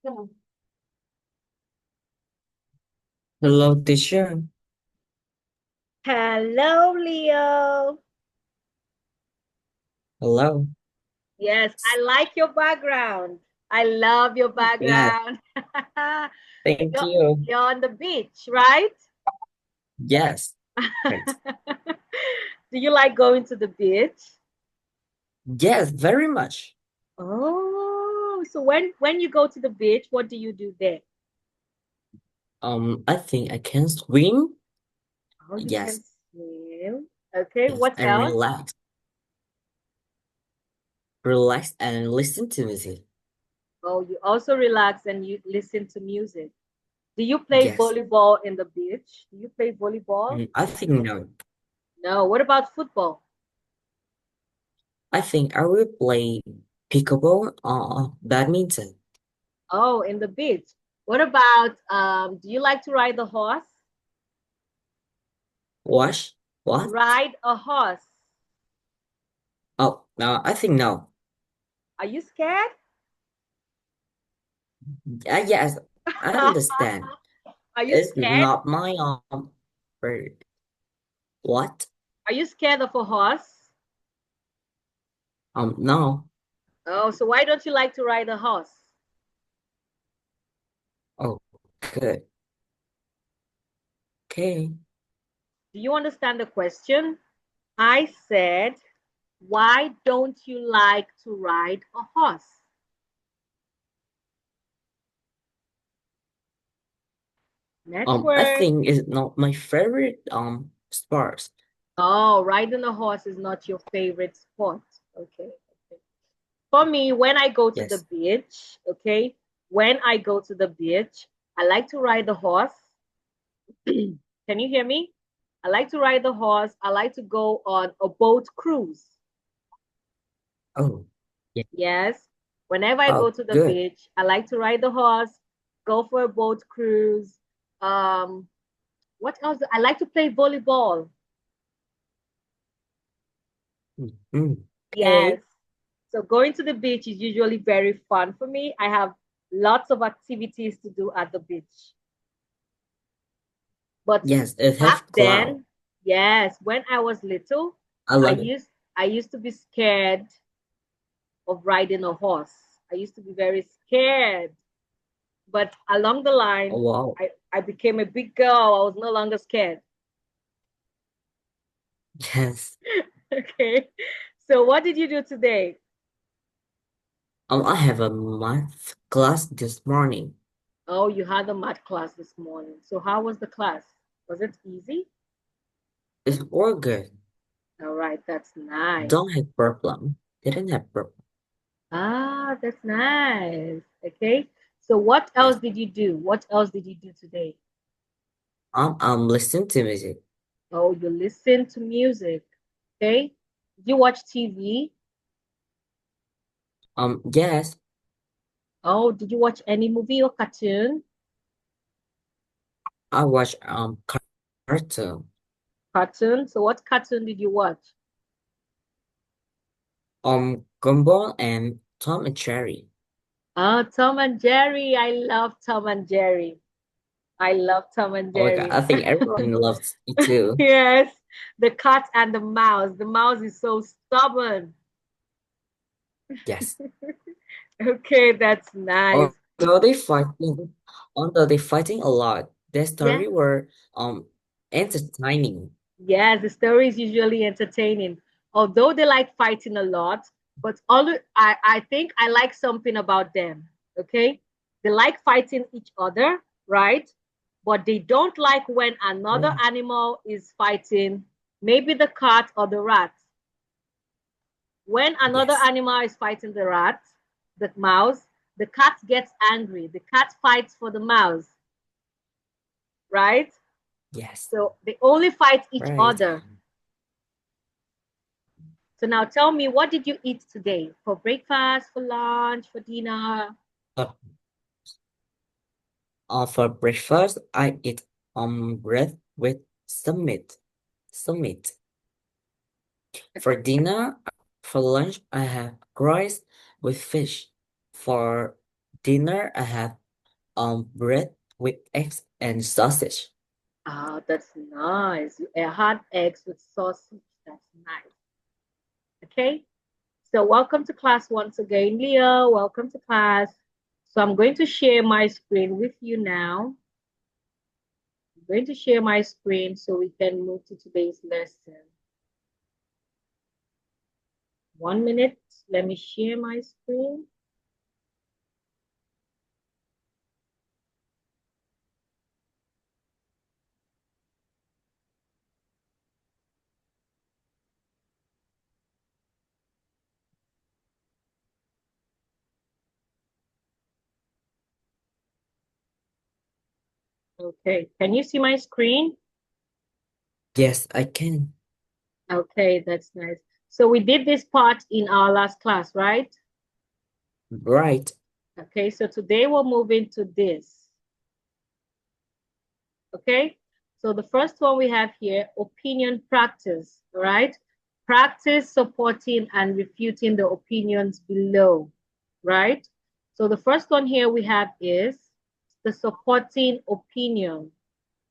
Hello, teacher. Hello, Leo. Hello. Yes, I like your background. I love your Yes, background. thank you're, you. you're on the beach, right? Yes, right. Do you like going to the beach? Yes, very much. Oh, so when you go to the beach, what do you do there? I think I can swim. Oh, you can Yes, swim. Okay, yes, what and else? relax and listen to music. Oh, you also relax and you listen to music. Do you play Yes. volleyball in the beach? Do you play volleyball? I think no. No. What about football? I think I will play pickleball or badminton. Oh, in the beach. What about do you like to ride the horse? Wash? What? Ride a horse. Oh, no, I think no. Are you scared? Yes, I understand. Are you It's scared? not my bird. What? Are you scared of a horse? No. Oh, so why don't you like to ride a horse? Oh, good. Okay. Do you understand the question? I said, why don't you like to ride a horse? I Network. think it's not my favorite sports. Oh, riding a horse is not your favorite sport. Okay. Okay. For me, when I go to the Yes. beach, okay, when I go to the beach, I like to ride the horse. Can you hear me? I like to ride the horse. I like to go on a boat cruise. Oh, yeah. Yes. Whenever I go Oh, to the good. beach, I like to ride the horse, go for a boat cruise. Um, what else? I like to play volleyball. Mm. Yes. Okay. So going to the beach is usually very fun for me. I have lots of activities to do at the beach. But Yes, it back have cloud. then, yes, when I was little, I I love it. used I used to be scared of riding a horse. I used to be very scared. But along the Oh, line, wow. I became a big girl. I was no longer scared. Yes. Okay. So what did you do today? I have a math class this morning. Oh, you had a math class this morning. So how was the class? Was it easy? It's all good. All right, that's nice. Don't have problem. Didn't have problem. Ah, that's nice. Okay. So what else Yes. did you do? What else did you do today? I'm listening to music. Oh, you listen to music. Okay. Did you watch TV? Yes, Oh, did you watch any movie or cartoon? I watch cartoon. Cartoon. So what cartoon did you watch? Gumball and Tom and Jerry. Oh, Tom and Jerry. I love Tom and Jerry. I love Tom and Oh my God, Jerry. I think everyone loves it too. Yes, the cat and the mouse. The mouse is so stubborn. Yes. Okay, that's nice. Although they fighting, although they fighting a lot, their Yeah. story were entertaining. Yes, the story is usually entertaining. Although they like fighting a lot, but I think I like something about them. Okay. They like fighting each other, right? But they don't like when another Yeah. animal is fighting, maybe the cat or the rat. When another Yes. animal is fighting the rat, the mouse, the cat gets angry. The cat fights for the mouse, right? Yes. So they only fight each Right. other. So now tell me, what did you eat today? For breakfast, for lunch, for dinner? Uh, for breakfast, I eat bread with some meat. Some meat. For dinner, for lunch, I have rice with fish. For dinner I had bread with eggs and sausage. Ah, that's nice. You had eggs with sausage. That's nice. Okay. So welcome to class once again, Leah. Welcome to class. So I'm going to share my screen with you now. I'm going to share my screen so we can move to today's lesson. 1 minute. Let me share my screen. Okay. Can you see my screen? Yes, I can. Okay, that's nice. So we did this part in our last class, right? Right. Okay, so today we're moving to this. Okay, so the first one we have here, opinion practice, right? Practice supporting and refuting the opinions below, right? So the first one here we have is the supporting opinion,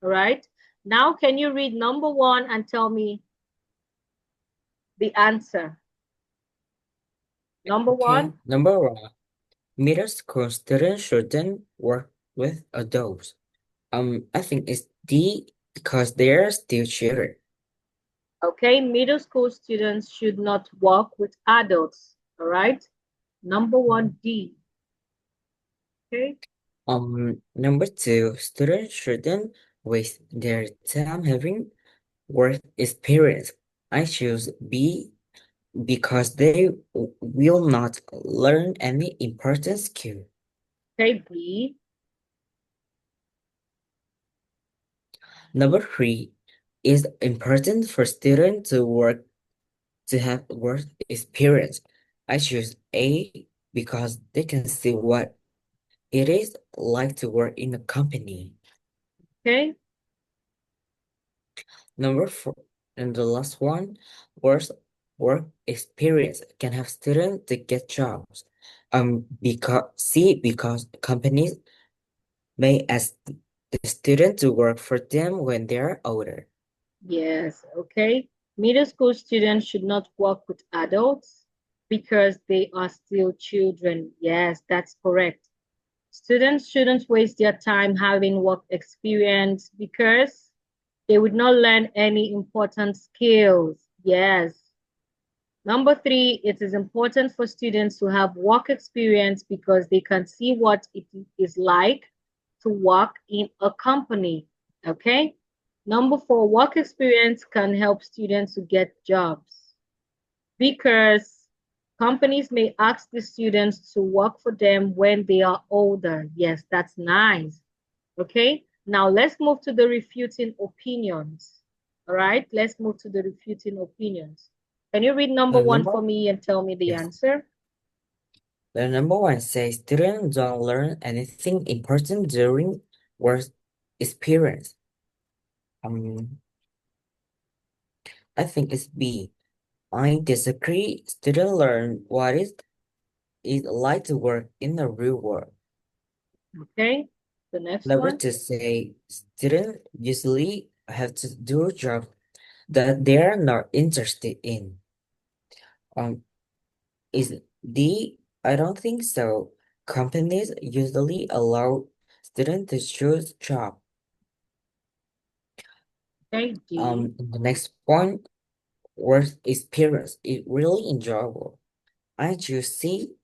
all right? Now, can you read number one and tell me the answer? Number Okay. one, Number one, middle school students shouldn't work with adults. I think it's D because they're still children. okay, middle school students should not work with adults, all right? Number one, D, okay? Number two, students shouldn't waste their time having work experience. I choose B because they will not learn any important skill. Okay, B, Number three, is important for students to have work experience. I choose A because they can see what it is like to work in a company. okay? Number four, and the last one, work work experience can have students to get jobs. Because companies may ask the student to work for them when they are older. Yes, okay. Middle school students should not work with adults because they are still children. Yes, that's correct. Students shouldn't waste their time having work experience because they would not learn any important skills. Yes. Number three, it is important for students to have work experience because they can see what it is like to work in a company. Okay. Number four, work experience can help students to get jobs because companies may ask the students to work for them when they are older. Yes, that's nice. Okay. Now let's move to the refuting opinions. All right. Let's move to the refuting opinions. Can you read number The one number for me and tell me the yes. answer? The number one says students don't learn anything important during work experience. Um, I think it's B. I disagree. Students learn what it like to work in the real world. Okay. The next Number one. two say students usually have to do a job that they are not interested in. Um, is D? I don't think so. Companies usually allow students to choose job. Okay. D. The next point, work experience is really enjoyable. I choose C.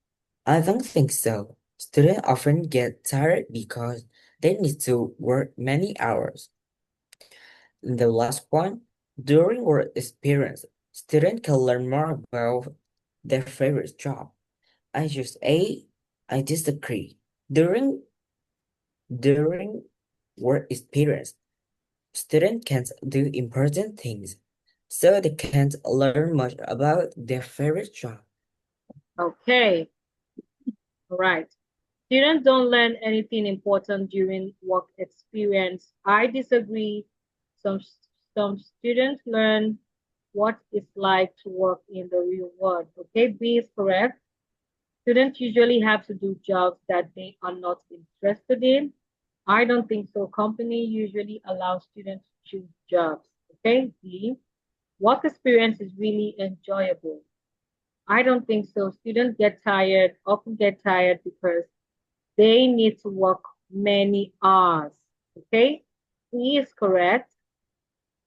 I don't think so. Students often get tired because they need to work many hours. And the last one, during work experience, students can learn more about their favorite job. I choose A. I disagree. During work experience, students can't do important things, so they can't learn much about their favorite job. Okay. All right. Students don't learn anything important during work experience. I disagree. Some some students learn what it's like to work in the real world. Okay, B is correct. Students usually have to do jobs that they are not interested in. I don't think so. Company usually allow students to choose jobs. Okay, D. Work experience is really enjoyable. I don't think so. Students get tired, often get tired because they need to work many hours. Okay, E is correct.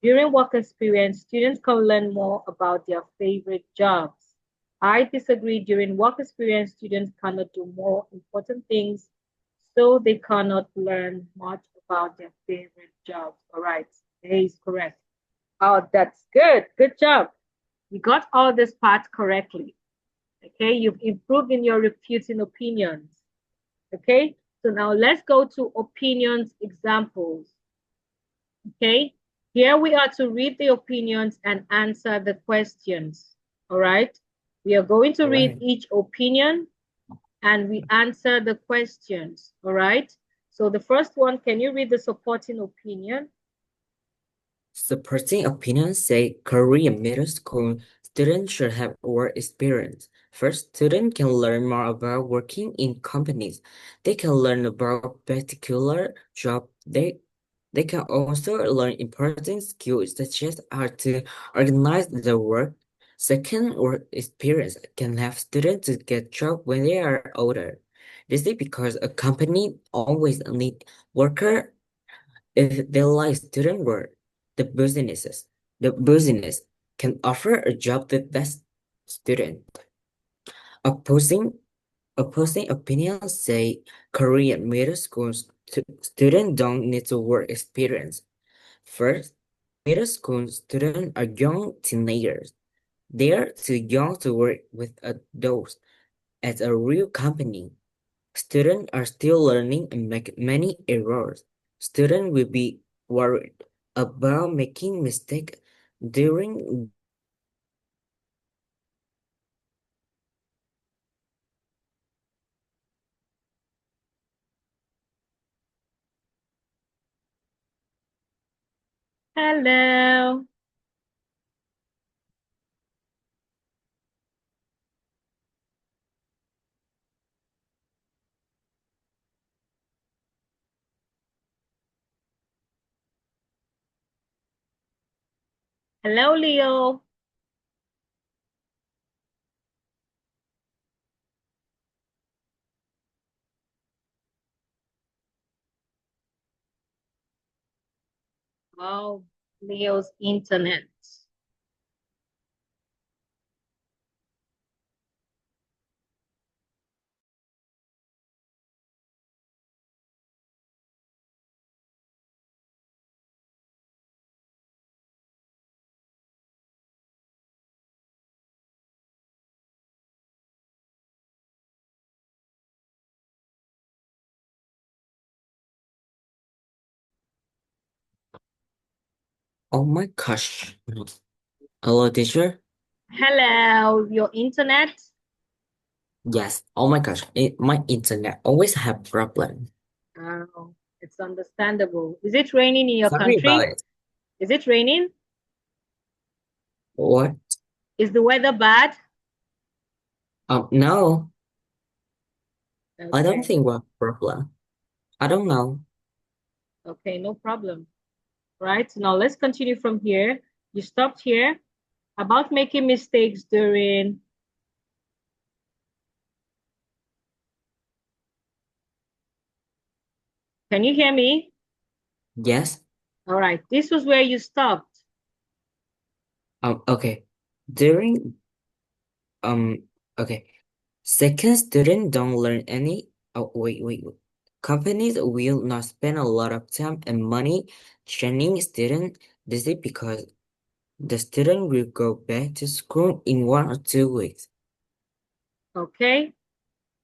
During work experience, students can learn more about their favorite jobs. I disagree. During work experience, students cannot do more important things, so they cannot learn much about their favorite jobs. All right, A is correct. Oh, that's good. Good job. You got all this part correctly. Okay, you've improved in your refuting opinions. Okay, so now let's go to opinions examples. Okay, here we are to read the opinions and answer the questions. All right, we are going to All read right. each opinion and we answer the questions. All right, so the first one, can you read the supporting opinion? Supporting opinions say Korean middle school students should have work experience. First, students can learn more about working in companies. They can learn about particular job. They can also learn important skills such as how to organize their work. Second, work experience can help students to get job when they are older. This is because a company always need worker if they like student work, the business can offer a job to that student. Opposing opposing opinions say Korean middle school students don't need to work experience. First, middle school students are young teenagers. They are too young to work with adults at a real company. Students are still learning and make many errors. Students will be worried about making mistakes during Hello. Hello, Leo. Oh, Leo's internet. oh my gosh. Hello teacher? Hello, your internet. Yes, oh my gosh. My internet always have problem. Oh, it's understandable. Is it raining in your Sorry about country? it. Is it raining? What? Is the weather bad? No, I don't Okay, think what problem. I don't know. okay, no problem. Right, now let's continue from here. You stopped here about making mistakes during, can you hear me? Yes. All right, this was where you stopped. Okay. During um okay. Second, students don't learn any. Oh, wait. Companies will not spend a lot of time and money training students. This is because the student will go back to school in 1 or 2 weeks. Okay,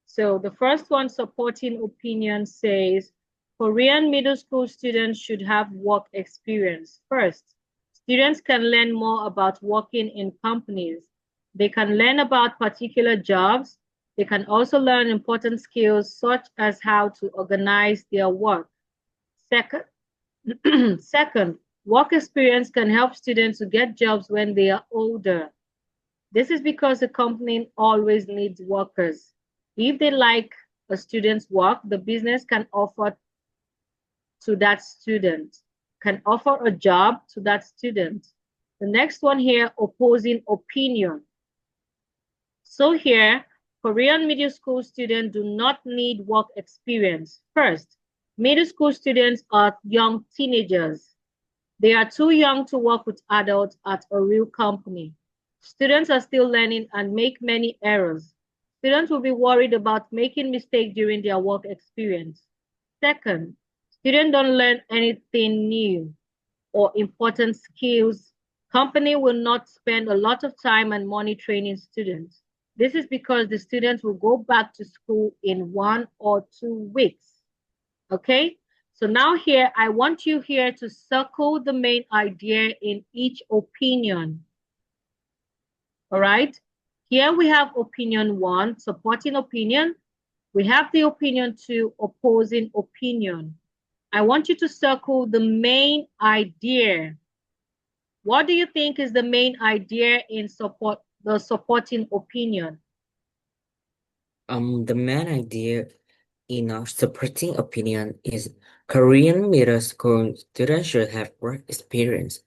so the first one, supporting opinion, says Korean middle school students should have work experience. First, students can learn more about working in companies. They can learn about particular jobs. They can also learn important skills such as how to organize their work. Second, second, work experience can help students to get jobs when they are older. This is because the company always needs workers. If they like a student's work, the business can offer to that student, can offer a job to that student. The next one here, opposing opinion. So here, Korean middle school students do not need work experience. First, middle school students are young teenagers. They are too young to work with adults at a real company. Students are still learning and make many errors. Students will be worried about making mistakes during their work experience. Second, students don't learn anything new or important skills. Company will not spend a lot of time and money training students. This is because the students will go back to school in 1 or 2 weeks. Okay? So now here, I want you here to circle the main idea in each opinion. All right? Here we have opinion 1, supporting opinion. We have the opinion 2, opposing opinion. I want you to circle the main idea. What do you think is the main idea in the supporting opinion? The main idea in our supporting opinion is Korean middle school students should have work experience.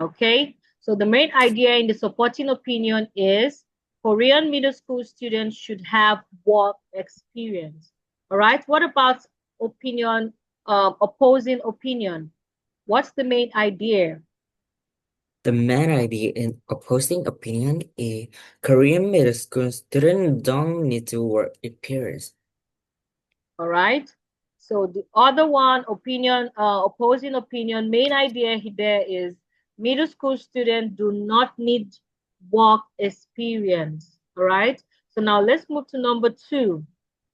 Okay, so the main idea in the supporting opinion is Korean middle school students should have work experience. All right, what about opinion, opposing opinion? What's the main idea? The main idea in opposing opinion is Korean middle school students don't need to work experience. All right, so the other one, opinion, opposing opinion, main idea there is middle school students do not need work experience. All right, so now let's move to number 2.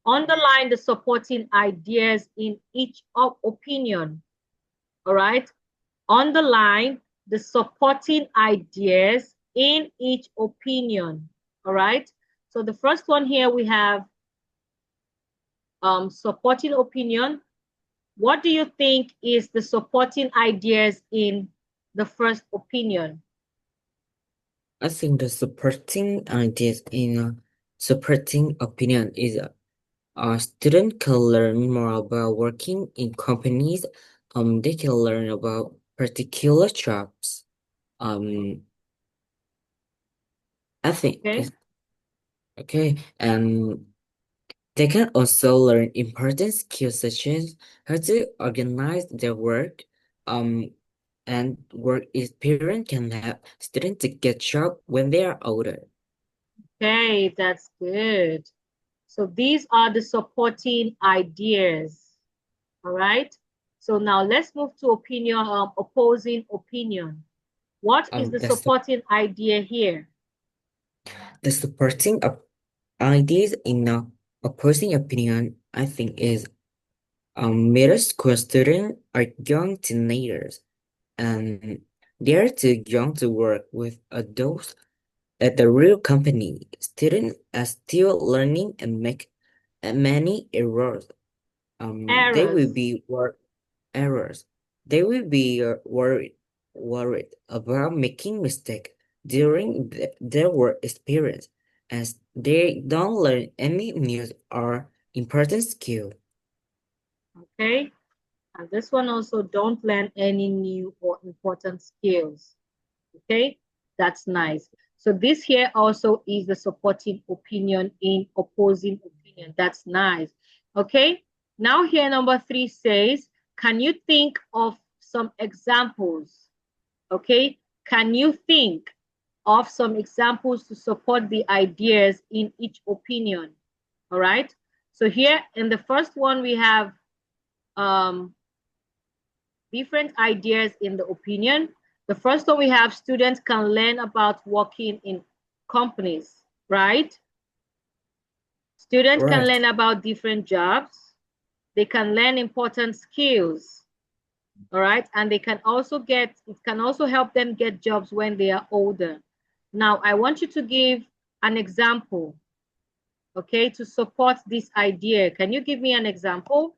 Underline the supporting ideas in each opinion. All right. Underline the supporting ideas in each opinion. All right. So the first one here we have supporting opinion. What do you think is the supporting ideas in the first opinion? I think the supporting ideas in supporting opinion is a student can learn more about working in companies. They can learn about particular jobs. Um, I think Okay. it's okay. And they can also learn important skills such as how to organize their work. Um, and work experience can help students to get job when they are older. Okay, that's good. So these are the supporting ideas. All right. So now let's move to opinion, opposing opinion. What is the The supporting idea here? the supporting ideas in opposing opinion, I think, is middle school students are young teenagers and they're too young to work with adults at the real company. Students are still learning and make many errors. They will Errors. be errors. They will be worried about making mistakes during their work experience, as they don't learn any new or important skill. Okay. And this one also, don't learn any new or important skills. Okay. That's nice. So this here also is the supporting opinion in opposing opinion. That's nice. Okay. Now here number 3 says, can you think of some examples? Okay. Can you think of some examples to support the ideas in each opinion? All right. So here in the first one, we have um, different ideas in the opinion. The first one we have, students can learn about working in companies, right? Students can Right. learn about different jobs. They can learn important skills, all right? And they can also it can also help them get jobs when they are older. Now, I want you to give an example, okay, to support this idea. Can you give me an example?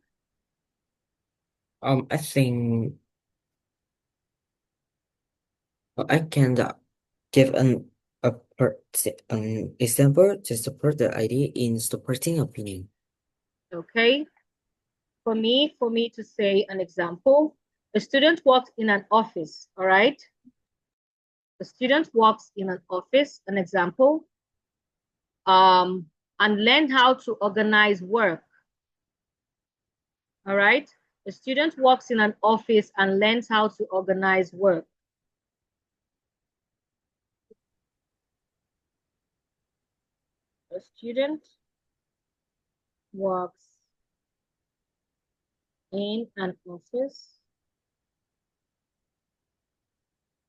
I think I can give Example to support the idea in supporting opinion. Okay. For me to say an example, a student works in an office, all right? A student works in an office, an example, um, and learn how to organize work, all right? A student works in an office and learns how to organize work. A student works in an office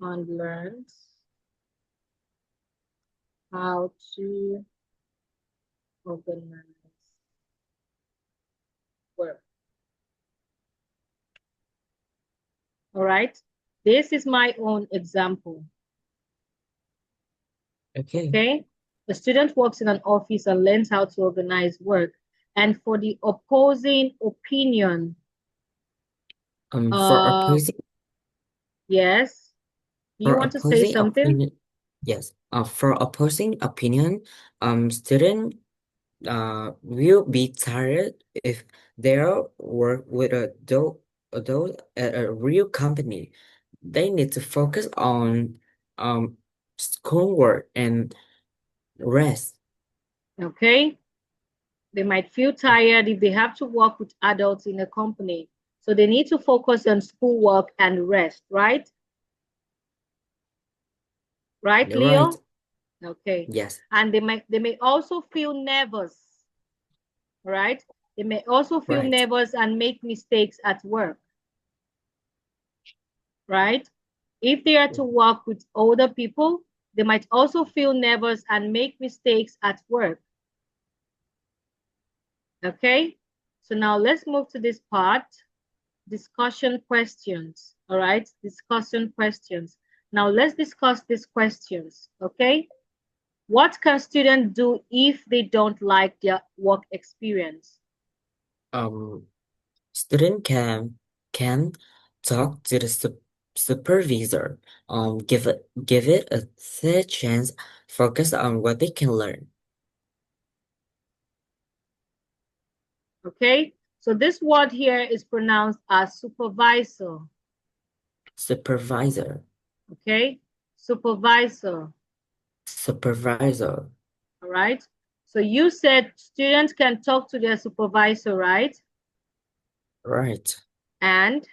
and learns how to organize work. All right. This is my own example. Okay. Okay. The student works in an office and learns how to organize work. And for the opposing opinion, For uh, opposing yes. Do you for want to say opposing something? opinion, yes. For opposing opinion, student will be tired if they work with adult at a real company. They need to focus on um schoolwork and rest. Okay. They might feel tired if they have to work with adults in a company. So they need to focus on schoolwork and rest, right? Right, Right. Leo? Okay. Yes. And they may also feel nervous, right? They may also feel Right. nervous and make mistakes at work, right? If they are to work with older people, they might also feel nervous and make mistakes at work. Okay? So now let's move to this part. Discussion questions. All right? Discussion questions. Now let's discuss these questions. Okay? What can students do if they don't like their work experience? Um, Student can talk to the supervisor. Give it a fair chance. Focus on what they can learn. Okay? So this word here is pronounced as supervisor. Supervisor. Okay? Supervisor. Supervisor. All right? So you said students can talk to their supervisor, right? Right. And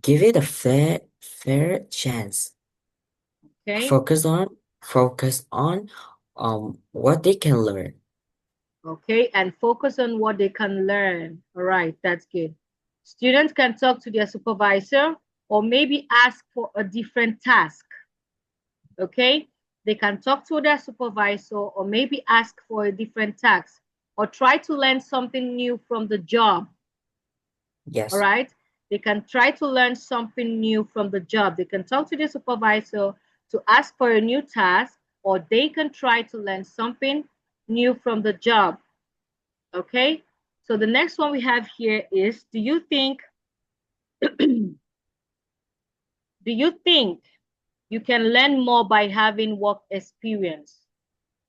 Give it a fair chance. okay, Focus on what they can learn. okay, and focus on what they can learn. All right, that's good. Students can talk to their supervisor or maybe ask for a different task. Okay, they can talk to their supervisor or maybe ask for a different task or try to learn something new from the job. All Yes. right. They can try to learn something new from the job. They can talk to the supervisor to ask for a new task, or they can try to learn something new from the job. Okay. So the next one we have here is, do you think you can learn more by having work experience?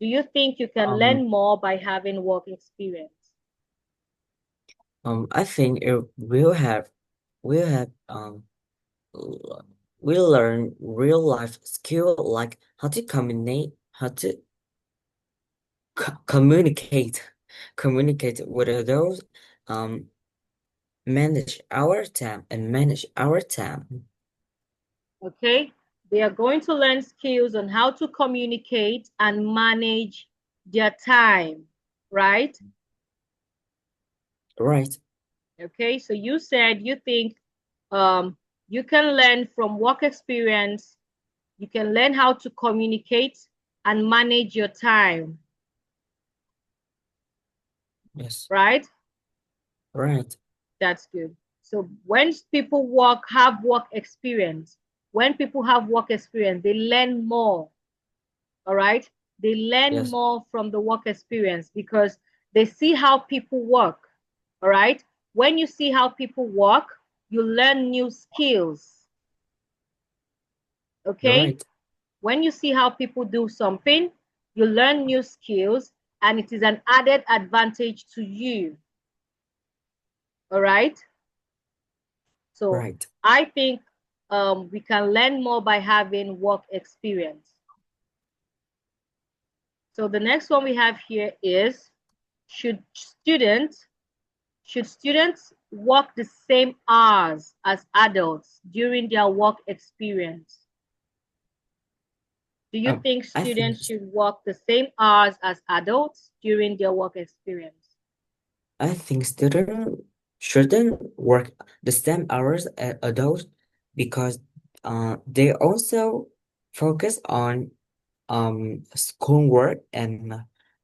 Do you think you can Um learn more by having work experience? I think it will have l- we learn real life skill like how to how to communicate, communicate with others, um, manage our time. Okay. They are going to learn skills on how to communicate and manage their time, right? Right. Okay. So you said you think um, you can learn from work experience, you can learn how to communicate and manage your time, Yes. right? Right. That's good. So when people have work experience, when people have work experience, they learn more. All right. They learn Yes. more from the work experience because they see how people work. All right. When you see how people work, you learn new skills. Okay. Right. When you see how people do something, you learn new skills, and it is an added advantage to you. All right? So Right. I think we can learn more by having work experience. So the next one we have here is, should students work the same hours as adults during their work experience? Do you think I think students should work the same hours as adults during their work experience? students shouldn't work the same hours as adults because they also focus on schoolwork and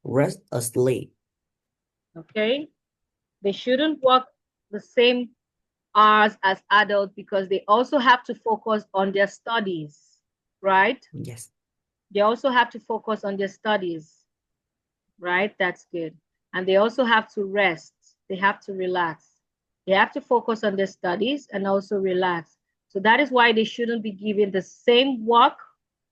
rest asleep. Okay. They shouldn't work the same hours as adults because they also have to focus on their studies, right? Yes. They also have to focus on their studies, right? That's good. And they also have to rest. They have to relax. They have to focus on their studies and also relax. So that is why they shouldn't be given the same work,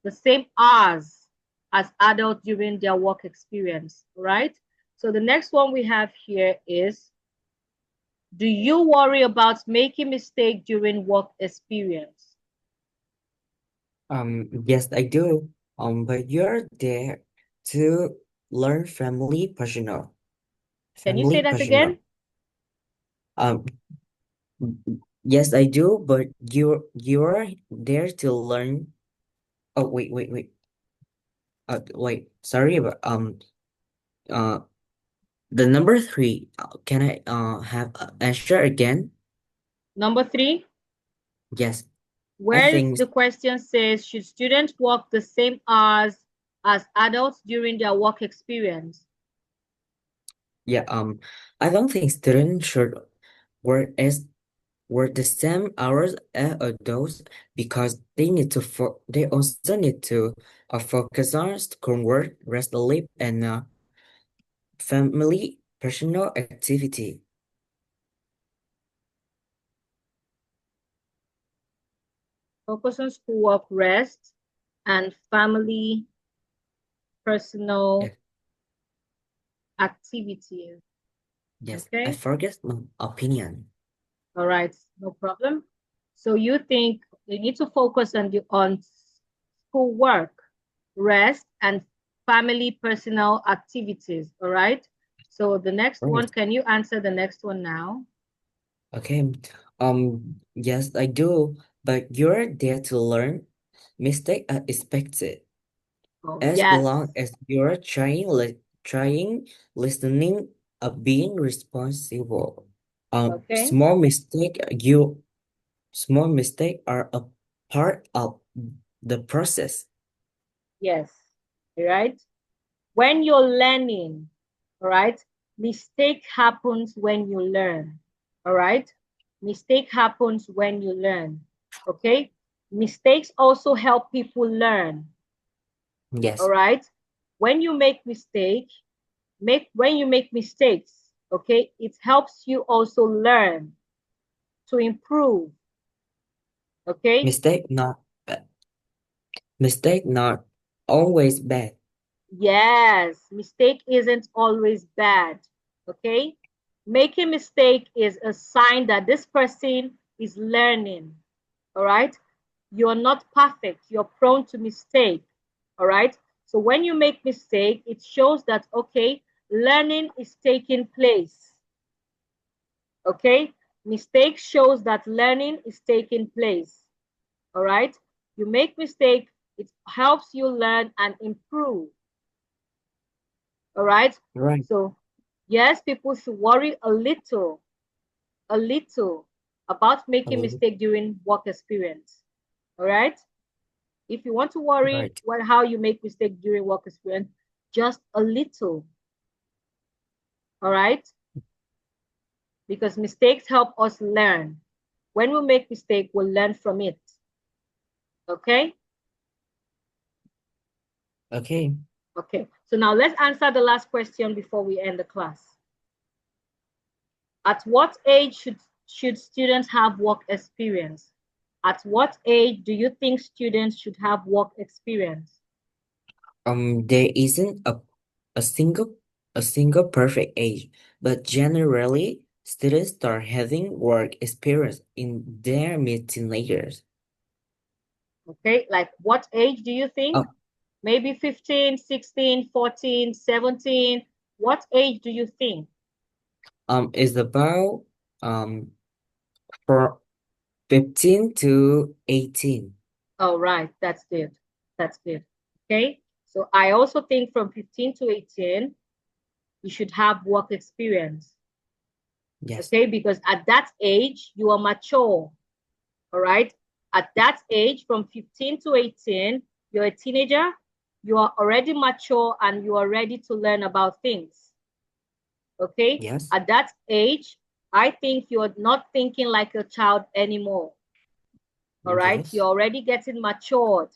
the same hours as adults during their work experience, right? So the next one we have here is, do you worry about making mistake during work experience? Yes, I do. But you're there to learn Can you say family that again? personal. Um, yes, I do, but you're there to learn. Oh, wait. Wait. Sorry, but uh, the number three. Can I have answer again? Number three, Yes, I where think the question says, should students work the same hours as adults during their work experience? yeah. I don't think students should work as work the same hours as adults because they also need to focus on schoolwork, rest sleep, and family personal activity. Focus on schoolwork, rest, and family personal Yes, activities. yes. I Okay. forget my opinion. All right, no problem. So you think they need to focus on school work, rest, and family personal activities. All right. So the next one, Right. can you answer the next one now? Okay. Yes, I do. But you're there to learn. Mistake are expected. Oh, As yes. long as you're trying, listening, being responsible. Okay. Small mistake are a part of the process. Yes. All right. When you're learning, all right, mistake happens when you learn. All right. Mistake happens when you learn. Okay. Mistakes also help people learn. All Yes, right. When you make mistake, when you make mistakes, okay, it helps you also learn to improve. Okay. mistake not bad. Mistake not always bad. Yes, mistake isn't always bad. Okay. Making mistake is a sign that this person is learning. All right. You're not perfect. You're prone to mistake. All right. So when you make mistake, it shows that, okay, learning is taking place. Okay. Mistake shows that learning is taking place. All right. You make mistake, it helps you learn and improve. All right. Right. So yes, people should worry a little about making Uh, mistake during work experience. All right. If you want to worry Right. what how you make mistake during work experience, just a little. All right. Because mistakes help us learn. When we make mistake, we'll learn from it. Okay. Okay. Okay. So now let's answer the last question before we end the class. At what age should students have work experience? At what age do you think students should have work experience? There isn't a single a single perfect age, but generally students start having work experience in their mid-teenagers. Okay, like what age do you think? Oh, Maybe 15, 16, 14, 17. What age do you think? it's about for 15 to 18. Oh, right. That's good. That's good. Okay. So I also think from 15 to 18, you should have work experience. Yes, Okay. Because at that age, you are mature. All right. At that age, from 15 to 18, you're a teenager, you are already mature and you are ready to learn about things. Okay. yes, At that age, I think you're not thinking like a child anymore. All right. You're yes, already getting matured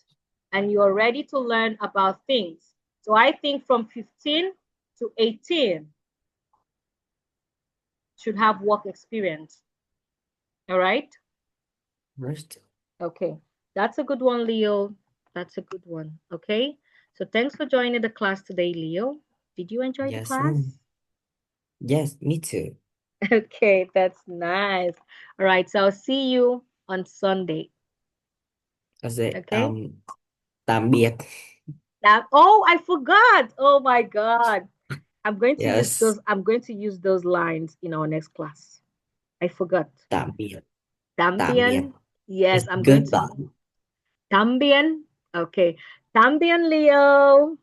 and you're ready to learn about things. So I think from 15 to 18 should have work experience. All right. first. Okay. That's a good one, Leo. That's a good one. Okay. So thanks for joining the class today, Leo. Did you enjoy the Yes, ma'am. class? Yes, me too. Okay, that's nice. All right. So I'll see you on Sunday. I say, Okay. tạm biệt. Oh, I forgot. Oh my God. Yes, I'm going to use those lines in our next class. I forgot. tạm biệt, tạm biệt. También. Yes, It's I'm going to goodbye. También. Okay. También, Leo.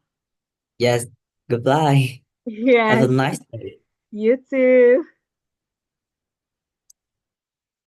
Yes, goodbye. Have a Yes. nice day. You too.